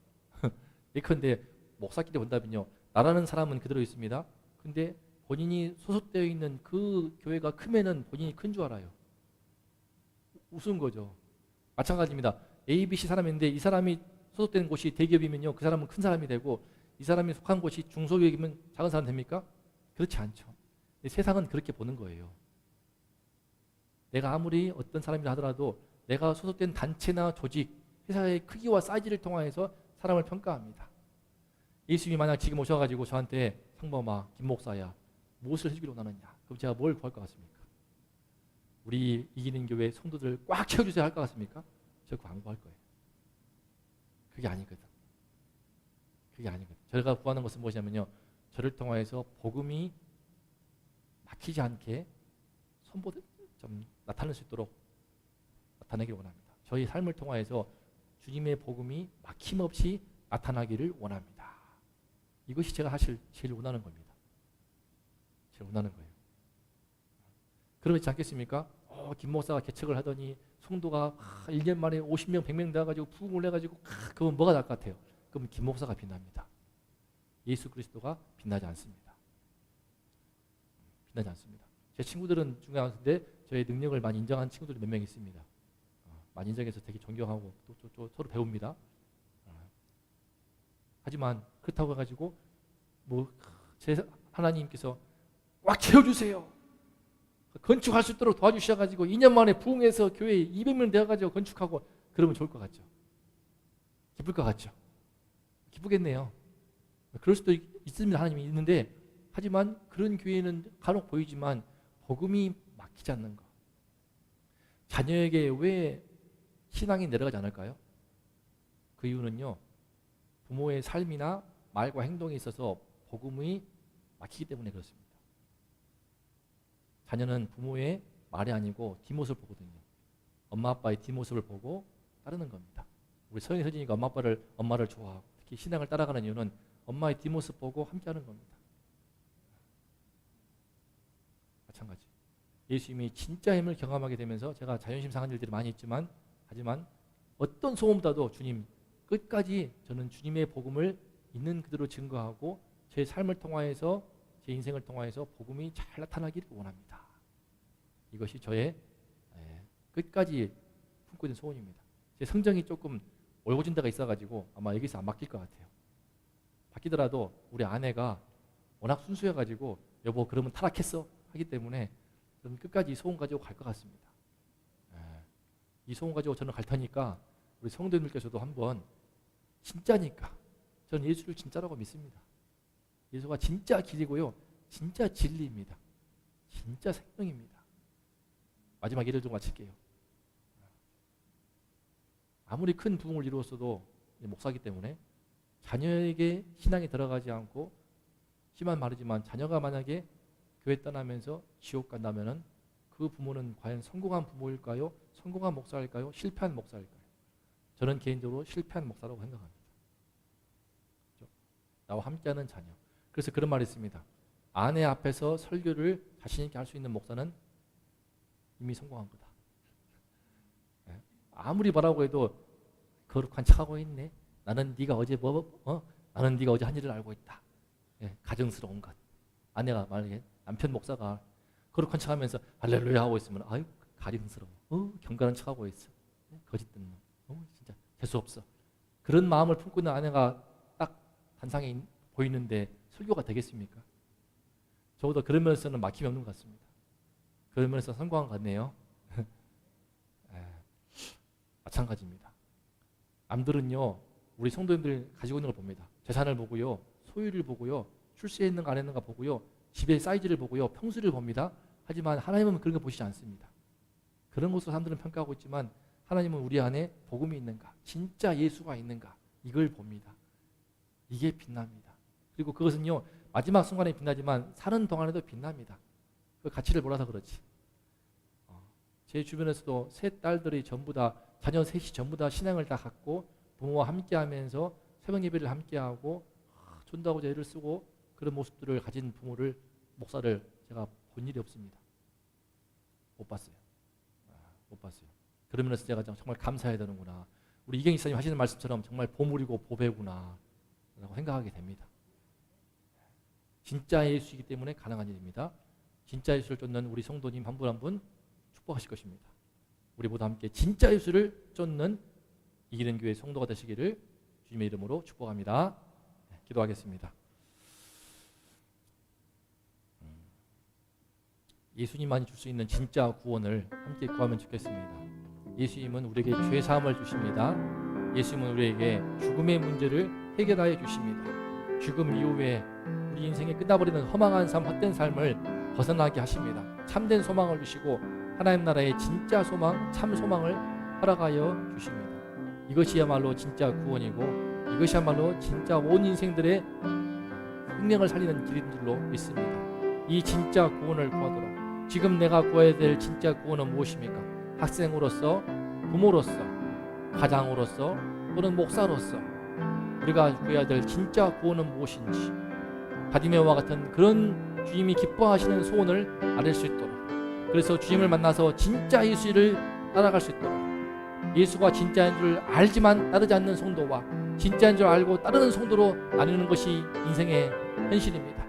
예컨대 목사끼리 본다면요. 나라는 사람은 그대로 있습니다. 근데 본인이 소속되어 있는 그 교회가 크면은 본인이 큰 줄 알아요. 우스운 거죠. 마찬가지입니다. A, B, C 사람인데 이 사람이 소속된 곳이 대기업이면요, 그 사람은 큰 사람이 되고 이 사람이 속한 곳이 중소기업이면 작은 사람 됩니까? 그렇지 않죠. 세상은 그렇게 보는 거예요. 내가 아무리 어떤 사람이라 하더라도 내가 소속된 단체나 조직, 회사의 크기와 사이즈를 통해서 사람을 평가합니다. 예수님이 만약 지금 오셔가지고 저한테 상범아, 김 목사야, 무엇을 해주기를 원하느냐? 그럼 제가 뭘 구할 것 같습니까? 우리 이기는 교회 성도들 꽉 채워주세요 할 것 같습니까? 저 그거 안 구할 거예요. 그게 아니거든. 그게 아니거든. 제가 구하는 것은 무엇이냐면요, 저를 통하여서 복음이 막히지 않게 선보들 좀 나타낼 수 있도록 나타내기를 원합니다. 저희 삶을 통하여서 주님의 복음이 막힘없이 나타나기를 원합니다. 이것이 제가 사실 제일 원하는 겁니다. 제일 원하는 거예요. 그렇지 않겠습니까? 김 목사가 개척을 하더니 성도가 1년 만에 50명, 100명 돼가지고 부흥을 해가지고 그건 뭐가 날 것 같아요? 그럼 김 목사가 빛납니다. 예수 그리스도가 빛나지 않습니다. 빛나지 않습니다. 제 친구들은 중요한데 저의 능력을 많이 인정한 친구들이 몇 명 있습니다. 많이 인정해서 되게 존경하고 또 서로 배웁니다. 하지만 그렇다고 해가지고 제 하나님께서 꽉 채워주세요. 건축할 수 있도록 도와주셔가지고 2년 만에 부흥해서 교회 200명 되어가지고 건축하고 그러면 좋을 것 같죠. 기쁠 것 같죠. 기쁘겠네요. 그럴 수도 있습니다. 하나님이 있는데, 하지만 그런 교회는 간혹 보이지만 복음이 막히지 않는 것. 자녀에게 왜 신앙이 내려가지 않을까요? 그 이유는요, 부모의 삶이나 말과 행동에 있어서 복음이 막히기 때문에 그렇습니다. 자녀는 부모의 말이 아니고 뒷모습을 보거든요. 엄마 아빠의 뒷모습을 보고 따르는 겁니다. 우리 서영이 서진이가 엄마를 좋아하고 특히 신앙을 따라가는 이유는 엄마의 뒷모습 보고 함께하는 겁니다. 마찬가지. 예수님이 진짜 힘을 경험하게 되면서 제가 자존심 상한 일들이 많이 있지만, 하지만 어떤 소음보다도 주님 끝까지 저는 주님의 복음을 있는 그대로 증거하고 제 삶을 통하여서, 제 인생을 통하여서 복음이 잘 나타나기를 원합니다. 이것이 저의 끝까지 품고 있는 소원입니다. 제 성정이 조금 올고진 데가 있어가지고 아마 여기서 안 바뀔 것 같아요. 바뀌더라도 우리 아내가 워낙 순수해가지고 여보 그러면 타락했어 하기 때문에 저는 끝까지 이 소원 가지고 갈 것 같습니다. 이 소원 가지고 저는 갈 테니까 우리 성도님들께서도 한번, 진짜니까 저는 예수를 진짜라고 믿습니다. 예수가 진짜 길이고요, 진짜 진리입니다. 진짜 생명입니다. 마지막 예를 좀 마칠게요. 아무리 큰 부흥을 이루었어도 목사기 때문에 자녀에게 신앙이 들어가지 않고, 심한 말이지만 자녀가 만약에 교회 떠나면서 지옥 간다면은 그 부모는 과연 성공한 부모일까요? 성공한 목사일까요? 실패한 목사일까요? 저는 개인적으로 실패한 목사라고 생각합니다. 그렇죠? 나와 함께하는 자녀. 그래서 그런 말이 있습니다. 아내 앞에서 설교를 자신 있게 할 수 있는 목사는 이미 성공한 거다. 아무리 뭐라고 해도 거룩한 척하고 있네. 나는 네가 어제 나는 네가 어제 한 일을 알고 있다. 가정스러운 것. 아내가 만약에 남편 목사가 거룩한 척하면서 할렐루야 하고 있으면 아유 가증스러워. 경건한 척하고 있어. 거짓 듣는. 진짜 재수 없어. 그런 마음을 품고 있는 아내가 딱 단상에 보이는데 설교가 되겠습니까? 적어도 그런 면에서는 막힘이 없는 것 같습니다. 그런 면에서 성공한 것 같네요. 마찬가지입니다. 남들은요, 우리 성도님들 가지고 있는 걸 봅니다. 재산을 보고요, 소유를 보고요, 출세에 있는가 안 했는가 보고요, 집의 사이즈를 보고요, 평수를 봅니다. 하지만 하나님은 그런 거 보시지 않습니다. 그런 것으로 사람들은 평가하고 있지만 하나님은 우리 안에 복음이 있는가, 진짜 예수가 있는가, 이걸 봅니다. 이게 빛납니다. 그리고 그것은요, 마지막 순간에 빛나지만 사는 동안에도 빛납니다. 그 가치를 몰라서 그렇지. 제 주변에서도 세 딸들이 전부 다, 자녀 셋이 전부 다 신앙을 다 갖고 부모와 함께하면서 새벽 예배를 함께하고 존다고자 애를 쓰고 그런 모습들을 가진 부모를, 목사를 제가 본 일이 없습니다. 못 봤어요. 못 봤어요. 그러면서 제가 정말 감사해야 되는구나. 우리 이경희 목사님 하시는 말씀처럼 정말 보물이고 보배구나 라고 생각하게 됩니다. 진짜 예수이기 때문에 가능한 일입니다. 진짜 예수를 쫓는 우리 성도님 한 분 한 분 축복하실 것입니다. 우리 모두 함께 진짜 예수를 쫓는 이기는 교회 성도가 되시기를 주님의 이름으로 축복합니다. 네, 기도하겠습니다. 예수님만이 줄 수 있는 진짜 구원을 함께 구하면 좋겠습니다. 예수님은 우리에게 죄 사함을 주십니다. 예수님은 우리에게 죽음의 문제를 해결하여 주십니다. 죽음 이후에 우리 인생이 끝나버리는 허망한 삶, 헛된 삶을 벗어나게 하십니다. 참된 소망을 주시고 하나님 나라의 진짜 소망, 참 소망을 허락하여 주십니다. 이것이야말로 진짜 구원이고 이것이야말로 진짜 온 인생들의 생명을 살리는 길인 줄로 믿습니다. 이 진짜 구원을 구하도록 지금 내가 구해야 될 진짜 구원은 무엇입니까? 학생으로서, 부모로서, 가장으로서 또는 목사로서 우리가 구해야 될 진짜 구원은 무엇인지 바디메오와 같은 그런 주님이 기뻐하시는 소원을 알을 수 있도록, 그래서 주님을 만나서 진짜 예수를 따라갈 수 있도록, 예수가 진짜인 줄 알지만 따르지 않는 성도와 진짜인 줄 알고 따르는 성도로 나누는 것이 인생의 현실입니다.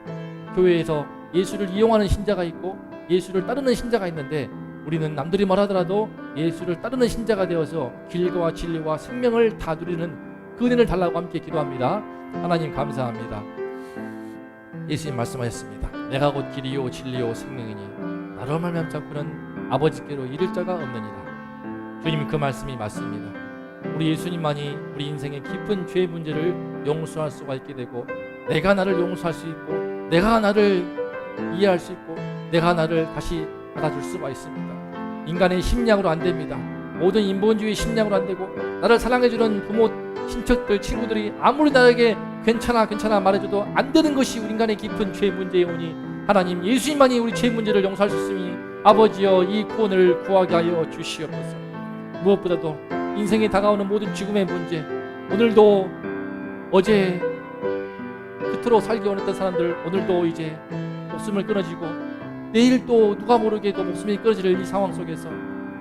교회에서 예수를 이용하는 신자가 있고 예수를 따르는 신자가 있는데 우리는 남들이 말하더라도 예수를 따르는 신자가 되어서 길과 진리와 생명을 다 누리는 그 은혜를 달라고 함께 기도합니다. 하나님 감사합니다. 예수님 말씀하셨습니다. 내가 곧 길이요 진리요 생명이니 나로 말미암지 않고는 아버지께로 이를 자가 없느니라. 주님 그 말씀이 맞습니다. 우리 예수님만이 우리 인생의 깊은 죄의 문제를 용서할 수가 있게 되고 내가 나를 용서할 수 있고 내가 나를 이해할 수 있고 내가 나를 다시 받아줄 수가 있습니다. 인간의 심량으로 안 됩니다. 모든 인본주의 심량으로 안 되고 나를 사랑해주는 부모, 친척들, 친구들이 아무리 나에게 괜찮아 말해줘도 안 되는 것이 우리 인간의 깊은 죄 문제이오니 하나님 예수님만이 우리 죄 문제를 용서할 수 있으니 아버지여 이 구원을 구하게 하여 주시옵소서. 무엇보다도 인생에 다가오는 모든 죽음의 문제, 오늘도 어제 끝으로 살기 원했던 사람들 오늘도 이제 목숨을 끊어지고 내일 또 누가 모르게도 목숨이 끊어질 이 상황 속에서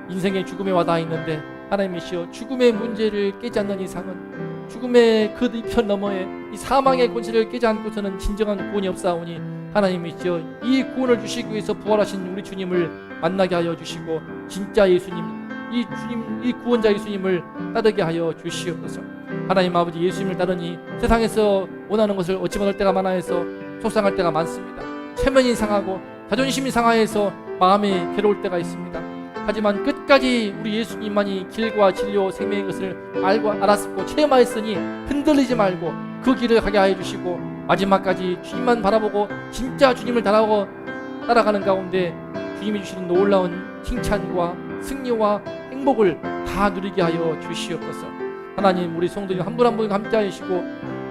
인생의 죽음에 와닿아 있는데 하나님이시여 죽음의 문제를 깨지 않는 이상은 죽음의 그 이편 너머에 이 사망의 권세를 깨지 않고서는 진정한 구원이 없사오니 하나님이시여 이 구원을 주시기 위해서 부활하신 우리 주님을 만나게 하여 주시고 진짜 예수님 이 주님 이 구원자 예수님을 따르게 하여 주시옵소서. 하나님 아버지 예수님을 따르니 세상에서 원하는 것을 얻지 못할 때가 많아서 속상할 때가 많습니다. 체면이 상하고 자존심이 상하여서 마음이 괴로울 때가 있습니다. 하지만 끝까지 우리 예수님만이 길과 진리와 생명의 것을 알고 알았고 체험하였으니 흔들리지 말고 그 길을 가게 하여 주시고 마지막까지 주님만 바라보고 진짜 주님을 따라가는 가운데 주님이 주시는 놀라운 칭찬과 승리와 행복을 다 누리게 하여 주시옵소서. 하나님 우리 성도님 한 분 한 분 함께 하시고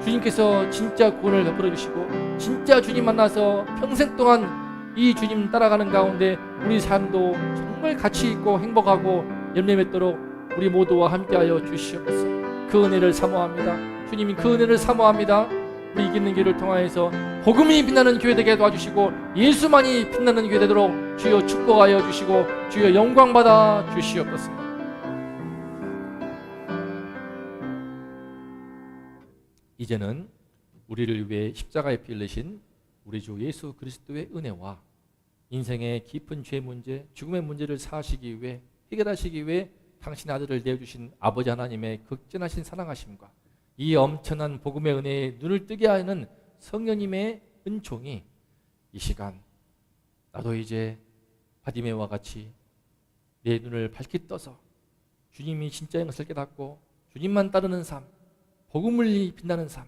주님께서 진짜 구원을 베풀어 주시고 진짜 주님 만나서 평생 동안 이 주님 따라가는 가운데 우리 삶도 정말 가치 있고 행복하고 열매 맺도록 우리 모두와 함께하여 주시옵소서. 그 은혜를 사모합니다. 주님이 그 은혜를 사모합니다. 우리 이기는 길을 통하여서 복음이 빛나는 교회 되게 도와주시고 예수만이 빛나는 교회 되도록 주여 축복하여 주시고 주여 영광 받아 주시옵소서. 이제는 우리를 위해 십자가에 피 흘리신 우리 주 예수 그리스도의 은혜와 인생의 깊은 죄 문제, 죽음의 문제를 사하시기 위해 해결하시기 위해 당신의 아들을 내어주신 아버지 하나님의 극진하신 사랑하심과 이 엄청난 복음의 은혜에 눈을 뜨게 하는 성령님의 은총이 이 시간 나도 이제 바디메오와 같이 내 눈을 밝히 떠서 주님이 진짜인 것을 깨닫고 주님만 따르는 삶, 복음을 빛나는 삶,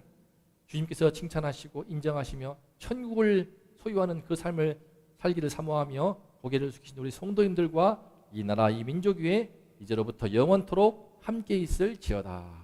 주님께서 칭찬하시고 인정하시며 천국을 소유하는 그 삶을 살기를 사모하며 고개를 숙이신 우리 성도님들과 이 나라 이 민족 위에 이제로부터 영원토록 함께 있을지어다.